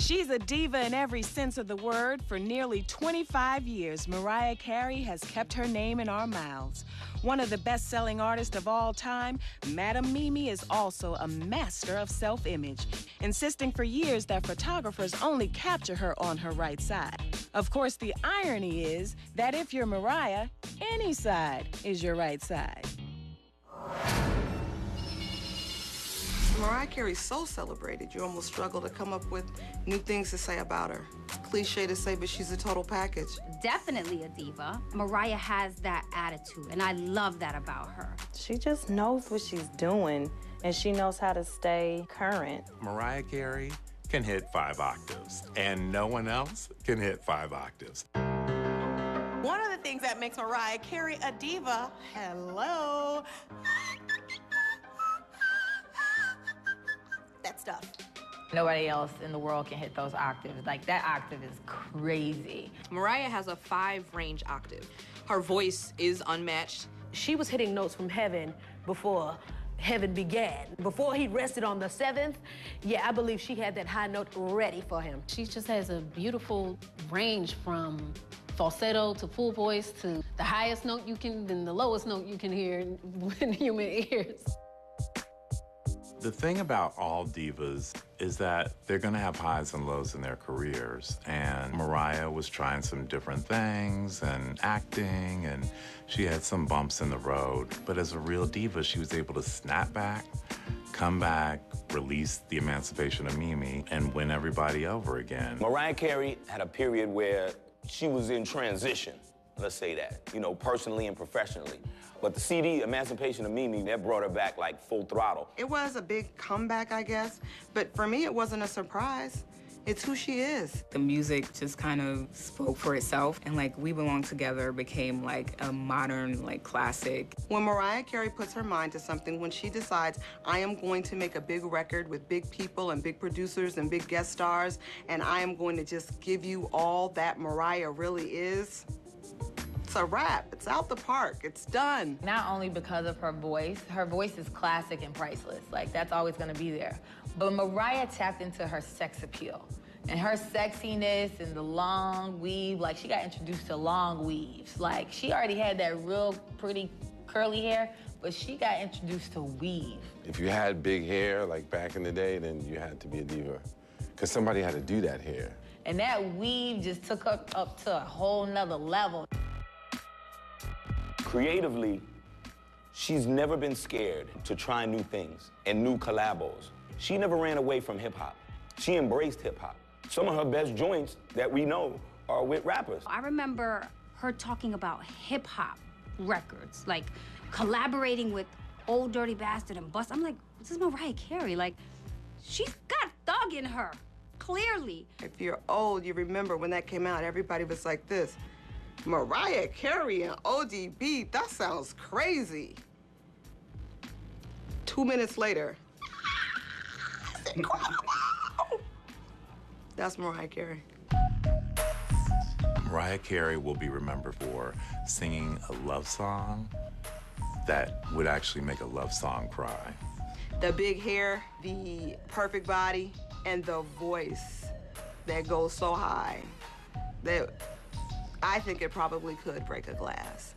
She's a diva in every sense of the word. For nearly 25 years, Mariah Carey has kept her name in our mouths. One of the best-selling artists of all time, Madam Mimi is also a master of self-image, insisting for years that photographers only capture her on her right side. Of course, the irony is that if you're Mariah, any side is your right side. Mariah Carey's so celebrated, you almost struggle to come up with new things to say about her. Cliche to say, but she's a total package. Definitely a diva. Mariah has that attitude, and I love that about her. She just knows what she's doing, and she knows how to stay current. Mariah Carey can hit 5 octaves, and no one else can hit 5 octaves. One of the things that makes Mariah Carey a diva, hello, that stuff. Nobody else in the world can hit those octaves. Like, that octave is crazy. Mariah has a 5-range octave. Her voice is unmatched. She was hitting notes from heaven before heaven began. Before he rested on the 7th, yeah, I believe she had that high note ready for him. She just has a beautiful range from falsetto to full voice to the highest note you can, then the lowest note you can hear in human ears. The thing about all divas is that they're gonna have highs and lows in their careers. And Mariah was trying some different things and acting, and she had some bumps in the road. But as a real diva, she was able to snap back, come back, release the emancipation of Mimi, and win everybody over again. Mariah Carey had a period where she was in transition, let's say that, you know, personally and professionally. But the CD, Emancipation of Mimi, that brought her back like full throttle. It was a big comeback, I guess, but for me, it wasn't a surprise. It's who she is. The music just kind of spoke for itself, and like We Belong Together became like a modern, like, classic. When Mariah Carey puts her mind to something, when she decides, I am going to make a big record with big people and big producers and big guest stars, and I am going to just give you all that Mariah really is, it's a wrap. It's out the park. It's done. Not only because of her voice is classic and priceless. Like, that's always gonna be there. But Mariah tapped into her sex appeal. And her sexiness and the long weave, like, she got introduced to long weaves. Like, she already had that real pretty curly hair, but she got introduced to weave. If you had big hair, like back in the day, then you had to be a diva. Because somebody had to do that hair. And that weave just took her up to a whole nother level. Creatively, she's never been scared to try new things and new collabos. She never ran away from hip-hop. She embraced hip-hop. Some of her best joints that we know are with rappers. I remember her talking about hip-hop records, like collaborating with Old Dirty Bastard and Bust. I'm like, this is Mariah Carey. Like, she's got thug in her, clearly. If you're old, you remember when that came out, everybody was like this. Mariah Carey and ODB, that sounds crazy. 2 minutes later, that's incredible. That's Mariah Carey. Mariah Carey will be remembered for singing a love song that would actually make a love song cry. The big hair, the perfect body, and the voice that goes so high that I think it probably could break a glass.